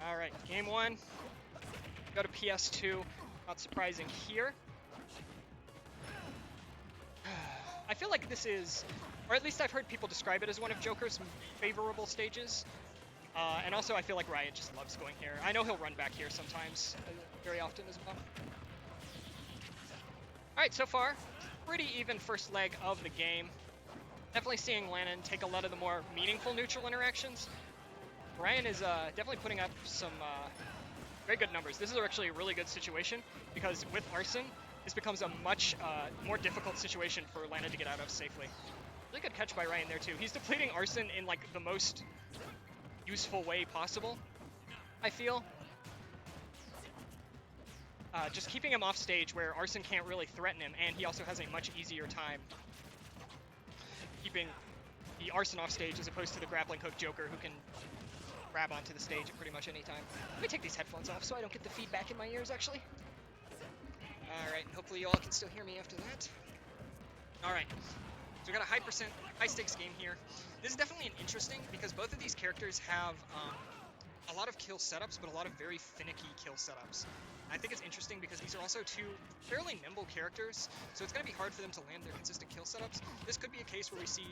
All right, game one. Go to PS2. Not surprising here. I feel like this is, or at least I've heard people describe it as one of Joker's favorable stages. And also I feel like Riot just loves going here. I know he'll run back here sometimes, very often as well. Alright, so far, pretty even first leg of the game. Definitely seeing Lanon take a lot of the more meaningful neutral interactions. Ryan is definitely putting up some very good numbers. This is actually a really good situation, because with Arson, this becomes a much more difficult situation for Lanon to get out of safely. Really good catch by Ryan there too. He's depleting Arson in like the most useful way possible, I feel. Just keeping him off stage where Arson can't really threaten him, and he also has a much easier time keeping the Arson off stage as opposed to the grappling hook Joker, who can grab onto the stage at pretty much any time. Let me take these headphones off so I don't get the feedback in my ears, actually. Alright, hopefully you all can still hear me after that. Alright, so we got a high stakes game here. This is definitely interesting because both of these characters have a lot of kill setups, but a lot of very finicky kill setups. I think it's interesting because these are also two fairly nimble characters, so it's going to be hard for them to land their consistent kill setups. This could be a case where we see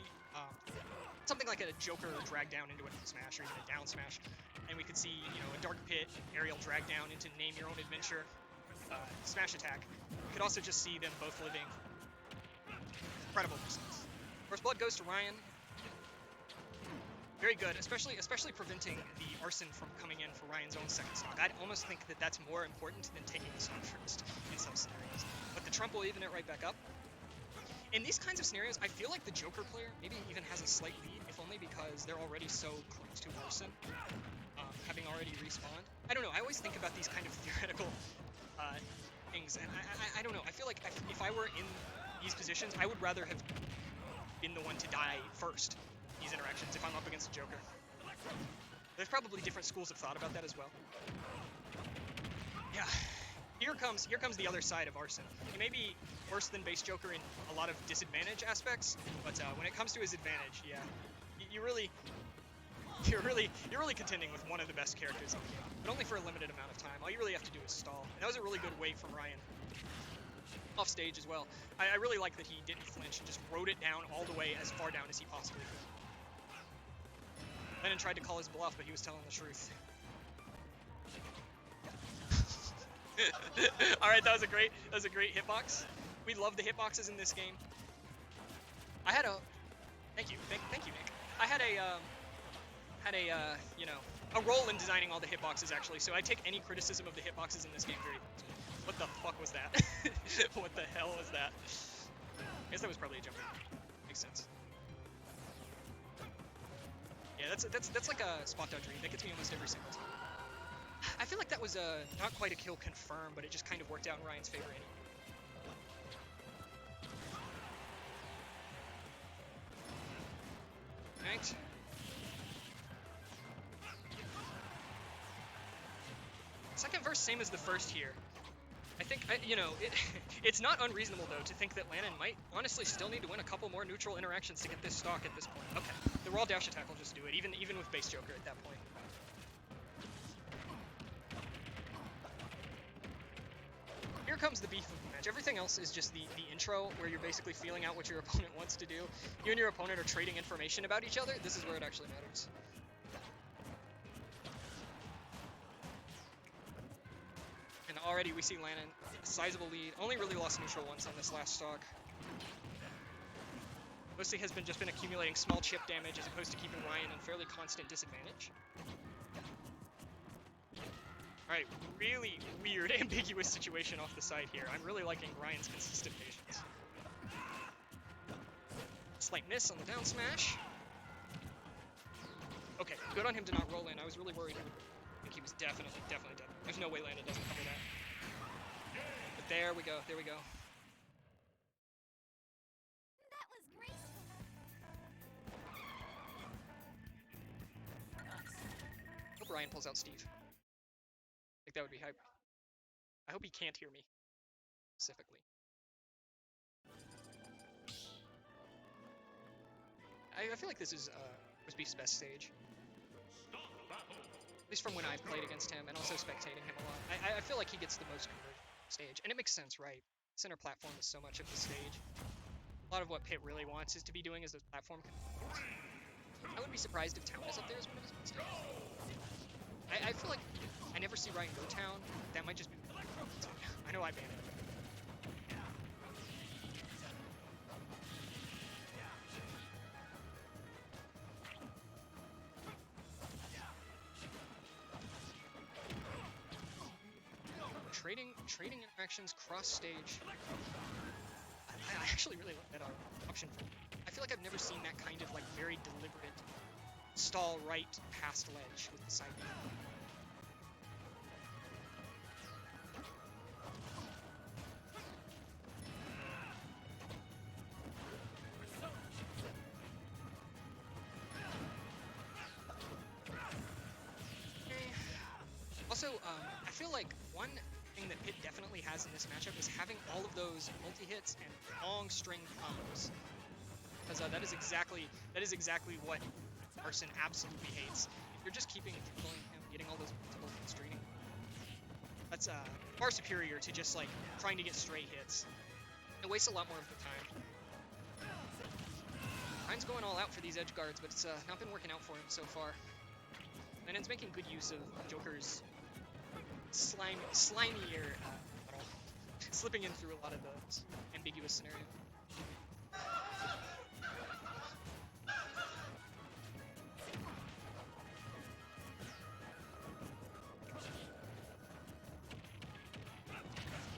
something like a Joker drag down into a smash or even a down smash, and we could see, you know, a Dark Pit aerial drag down into Name Your Own Adventure smash attack. We could also just see them both living incredible results. First blood goes to Ryan. Very good, especially preventing the Arson from coming in for Ryan's own second stock. I'd almost think that that's more important than taking the stock first in some scenarios. But the Trump will even it right back up. In these kinds of scenarios, I feel like the Joker player maybe even has a slight lead, if only because they're already so close to Arson, having already respawned. I don't know, I always think about these kind of theoretical things, and I don't know, I feel like if I were in these positions, I would rather have been the one to die first in these interactions if I'm up against a Joker. There's probably different schools of thought about that as well. Yeah. Here comes the other side of Arson. He may be worse than base Joker in a lot of disadvantage aspects, but when it comes to his advantage, yeah, you're really contending with one of the best characters in the game, but only for a limited amount of time. All you really have to do is stall. And that was a really good wait from Ryan. Off stage as well. I really like that he didn't flinch and just rode it down all the way as far down as he possibly could. Lanon tried to call his bluff, but he was telling the truth. Alright, that was a great hitbox. We love the hitboxes in this game. I had a thank you, Nick. I had a you know, a role in designing all the hitboxes actually, so I take any criticism of the hitboxes in this game very seriously. What the fuck was that? What the hell was that? I guess that was probably a jump. Makes sense. Yeah, that's like a spot dodge read. That gets me almost every single time. I feel like that was not quite a kill confirmed, but it just kind of worked out in Ryan's favor anyway. Right. Second verse, same as the first here. I think, you know, it's not unreasonable, though, to think that Lanon might honestly still need to win a couple more neutral interactions to get this stock at this point. Okay, the raw dash attack will just do it, even with base Joker at that point. Here comes the beef of the match. Everything else is just the intro, where you're basically feeling out what your opponent wants to do. You and your opponent are trading information about each other. This is where it actually matters. And already we see Lanon, a sizable lead. Only really lost neutral once on this last stock. Mostly has just been accumulating small chip damage as opposed to keeping Ryan in fairly constant disadvantage. Alright, really weird, ambiguous situation off the side here. I'm really liking Ryan's consistent patience. Slight miss on the down smash. Okay, good on him to not roll in. I was really worried. I think he was definitely dead. There's no way Lanon doesn't cover that. But there we go. That was great. Hope Ryan pulls out Steve. I think that would be hype. I hope he can't hear me, specifically. I feel like this is Beef's best stage. least from when I've played against him, and also spectating him a lot. I feel like he gets the most conversion on stage, and it makes sense, right? Center platform is so much of the stage. A lot of what Pit really wants is to be doing is those platform conversions. I wouldn't be surprised if Town is up there as one of his best stages. I feel like I never see Ryan go Town. That might just be I know I banned it. Trading interactions cross stage. I actually really like that option. I feel like I've never seen that kind of like very deliberate stall right past ledge with the side B. Also, I feel like one thing that Pit definitely has in this matchup is having all of those multi-hits and long string combos. Because that is exactly what Arson absolutely hates. If you're just keeping controlling him, getting all those multiple hits draining, that's far superior to just like trying to get straight hits. It wastes a lot more of the time. Ryan's going all out for these edge guards, but it's not been working out for him so far. And it's making good use of Joker's slimier model, slipping in through a lot of those ambiguous scenarios. I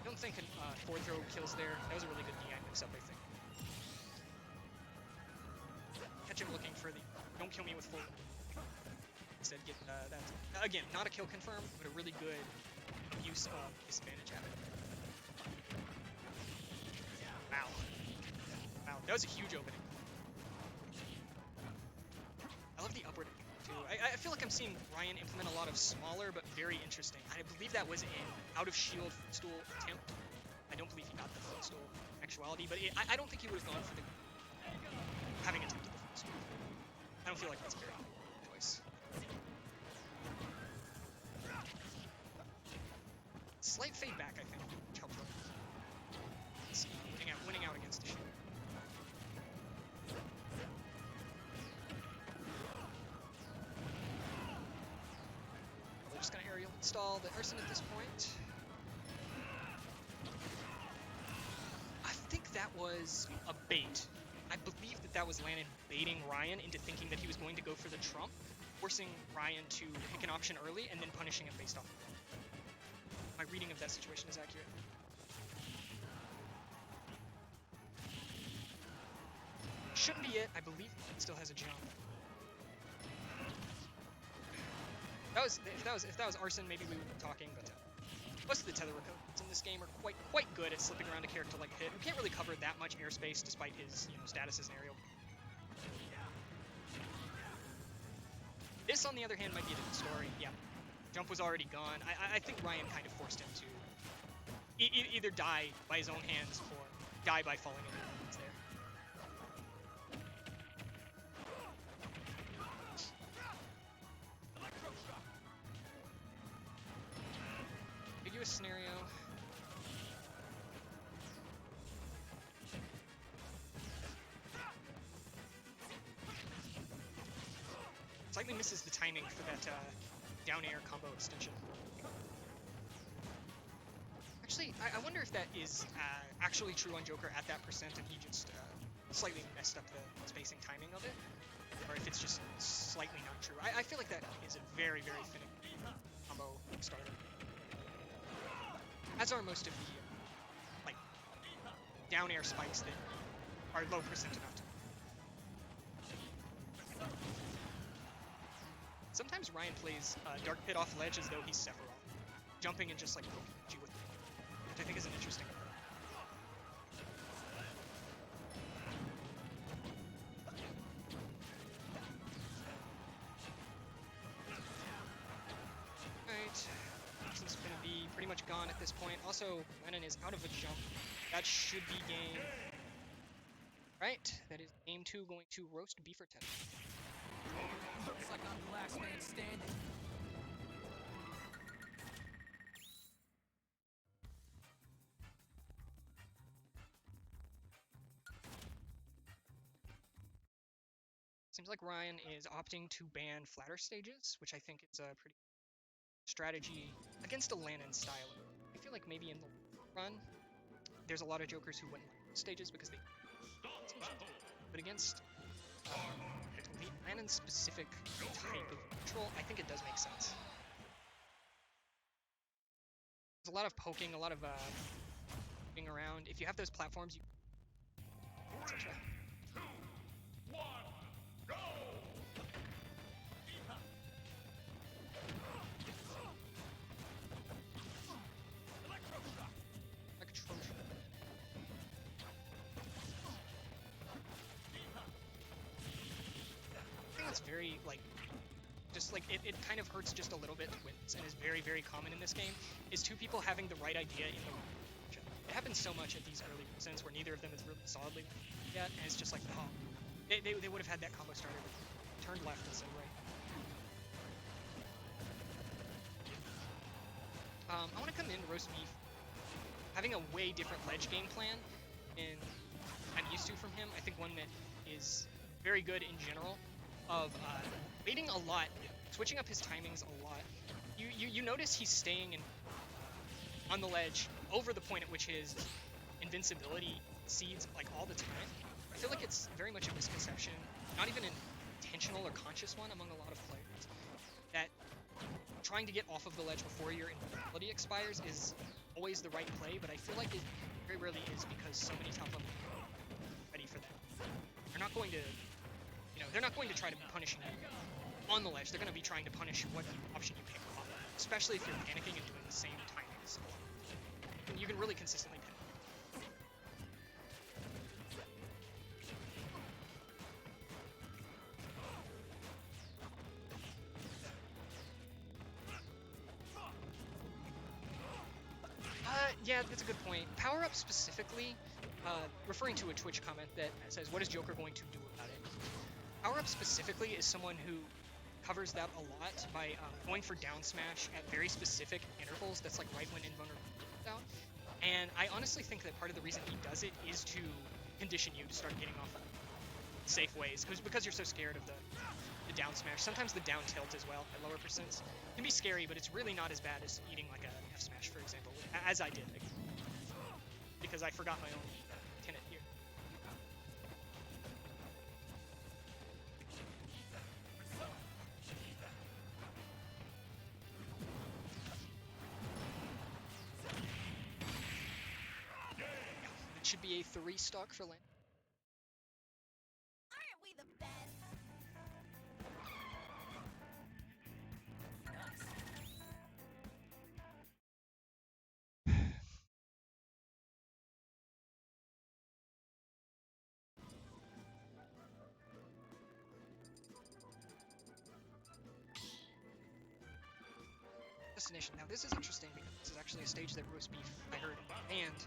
don't think forward throw kills there. That was a really good DI mix-up, I think. Catch him looking for the don't kill me with full. Instead get that. Again, not a kill confirm, but a really good use of disadvantage at it. Wow. Wow, that was a huge opening. I love the upward too. I feel like I'm seeing Ryan implement a lot of smaller but very interesting. I believe that was an out of shield footstool attempt. I don't believe he got the footstool actuality, but I don't think he would have gone for the having attempted the footstool. I don't feel like that's a very good choice. Slight fade back, I think, which helped him. Winning out against the shield. We're just gonna aerial install the Arson at this point. I think that was a bait. I believe that was Lanon baiting Ryan into thinking that he was going to go for the trump, forcing Ryan to pick an option early and then punishing him based off of that. My reading of that situation is accurate. Shouldn't be it. I believe it still has a jump. If that was Arson, maybe we would be talking, but most of the tether recoveries in this game are quite good at slipping around a character like Pit, who can't really cover that much airspace despite his status as an aerial. This, on the other hand, might be a different story. Yeah, jump was already gone. I think Ryan kind of forced him to either die by his own hands or die by falling into the hands there. Ambiguous scenario. Slightly misses the timing for that down air combo extension. Actually, I wonder if that is actually true on Joker at that percent and he just slightly messed up the spacing timing of it, or if it's just slightly not true. I feel like that is a very, very finicky combo starter. As are most of the down air spikes that are low percent enough to. Sometimes Ryan plays Dark Pit off ledge as though he's Sephiroth, jumping and just poking at you with it, which I think is an interesting approach. Alright, Arson's gonna be pretty much gone at this point. Also, Lanon is out of a jump. That should be game. Right, that is game 2 going to roast beef or 10. Looks like I'm the last man standing. Seems like Ryan is opting to ban flatter stages, which I think is a pretty strategy against a Lanon style. I feel like maybe in the run, there's a lot of jokers who wouldn't like stages because they but against the Lanon specific type of neutral, I think it does make sense. There's a lot of poking, a lot of moving around. If you have those platforms, you etc. Very like just like it kind of hurts just a little bit to wins and is very, very common in this game is two people having the right idea in the matchup. It happens so much at these early seasons where neither of them is really solidly yet, and it's just like, oh, they would have had that combo started turned left instead of right. I want to come in roast beef having a way different ledge game plan than I'm used to from him. I think one that is very good in general of waiting a lot, switching up his timings a lot. You notice he's staying on the ledge over the point at which his invincibility seeds like all the time. I feel like it's very much a misconception, not even an intentional or conscious one among a lot of players, that trying to get off of the ledge before your invincibility expires is always the right play, but I feel like it very rarely is because so many top level people are ready for that. They're not going to they're not going to try to be punishing you on the ledge. They're going to be trying to punish what option you pick off, especially if you're panicking and doing the same timings. And you can really consistently panic. Yeah, that's a good point. Power up specifically, referring to a Twitch comment that says, "What is Joker going to do about it?" Power up specifically is someone who covers that a lot by going for down smash at very specific intervals. That's like right when invulnerability comes out. And I honestly think that part of the reason he does it is to condition you to start getting off of safe ways, because you're so scared of the down smash. Sometimes the down tilt as well at lower percents can be scary, but it's really not as bad as eating like a F smash, for example, as I did, because I forgot my own tenet here. It should be a 3-stock for Lanon. Aren't we the best? Destination. Now this is interesting because this is actually a stage that Roast Beef, I heard, banned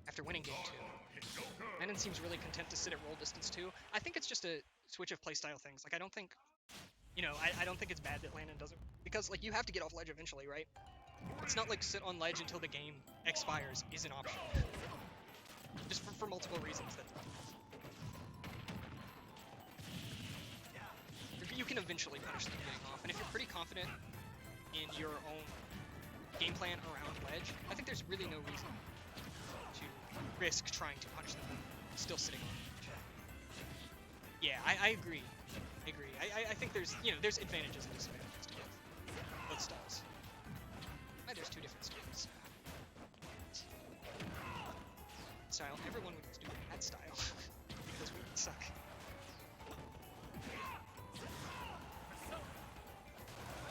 after winning game 2. Lanon seems really content to sit at roll distance too. I think it's just a switch of playstyle things. Like I don't think, I don't think it's bad that Lanon doesn't, because like you have to get off ledge eventually, right? It's not like sit on ledge until the game expires is an option. Just for multiple reasons that you can eventually punish them getting off, and if you're pretty confident in your own game plan around ledge, I think there's really no reason to risk trying to punish them still sitting on ledge. Yeah, I agree. I think there's advantages and disadvantages to both styles. There's two different skills. Style. Everyone would just do that style because we suck.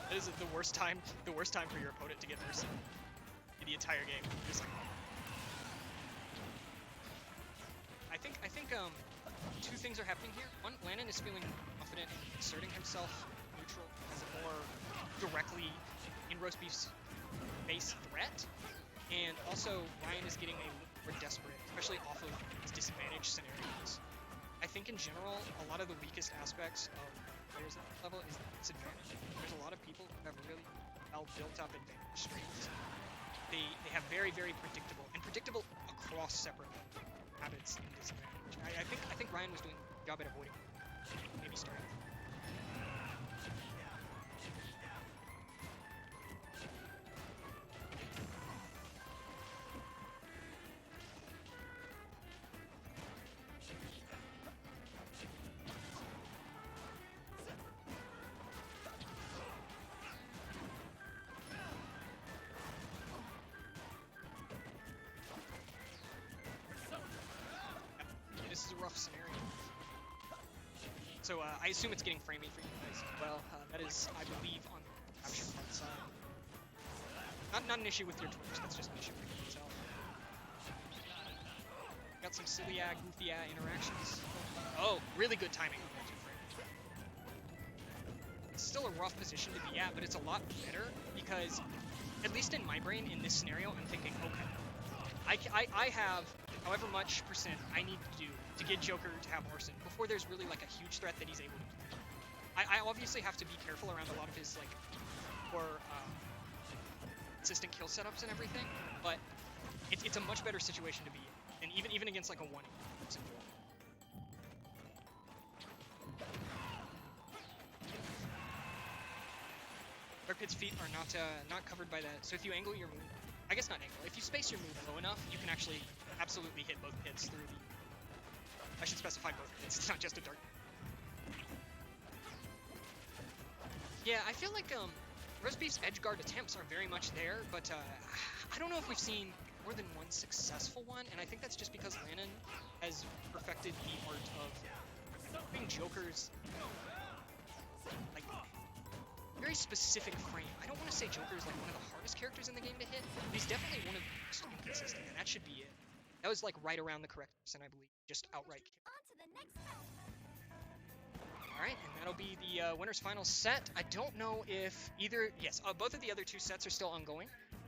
That is the worst time for your opponent to get mercy in the entire game. Just like, I think two things are happening here. One, Lanon is feeling confident in asserting himself neutral as a more directly in Roast Beef's base threat, and also Ryan is getting a more desperate, especially off of his disadvantaged scenarios. I think in general, a lot of the weakest aspects of players at that level is the disadvantage. There's a lot of people who have really well built up advantage strengths. They have very, very predictable across separate habits and disadvantage. I think Ryan was doing a good job at avoiding maybe strength. Yeah, this is a rough scenario. So I assume it's getting framey for you guys as well. That is, I believe, on the capture card side. Not an issue with your Twitch, that's just an issue with itself. Got some silly goofy interactions. Oh, really good timing on that two frame. It's still a rough position to be at, but it's a lot better because, at least in my brain, in this scenario, I'm thinking, okay, I have however much percent I need to do to get Joker to have Arson before there's really like a huge threat that he's able to do. I obviously have to be careful around a lot of his like more consistent kill setups and everything, but it's a much better situation to be in, and even against like a 1 simple. Dark Pit's feet are not covered by that, so if you angle your move, I guess not angle, if you space your move low enough, you can actually absolutely hit both pits through the... I should specify both pits, it's not just a dark. Yeah, I feel like Roast Beef's edge guard attempts are very much there, but I don't know if we've seen more than one successful one, and I think that's just because Lanon has perfected the art of doing Joker's like very specific frame. I don't want to say Joker is like one of the hardest characters in the game to hit, but he's definitely one of the most inconsistent, and that should be it. That was like right around the correct percent, I believe, just outright kill. On to the next round. Alright, and that'll be the winner's final set. I don't know if either... Yes, both of the other two sets are still ongoing.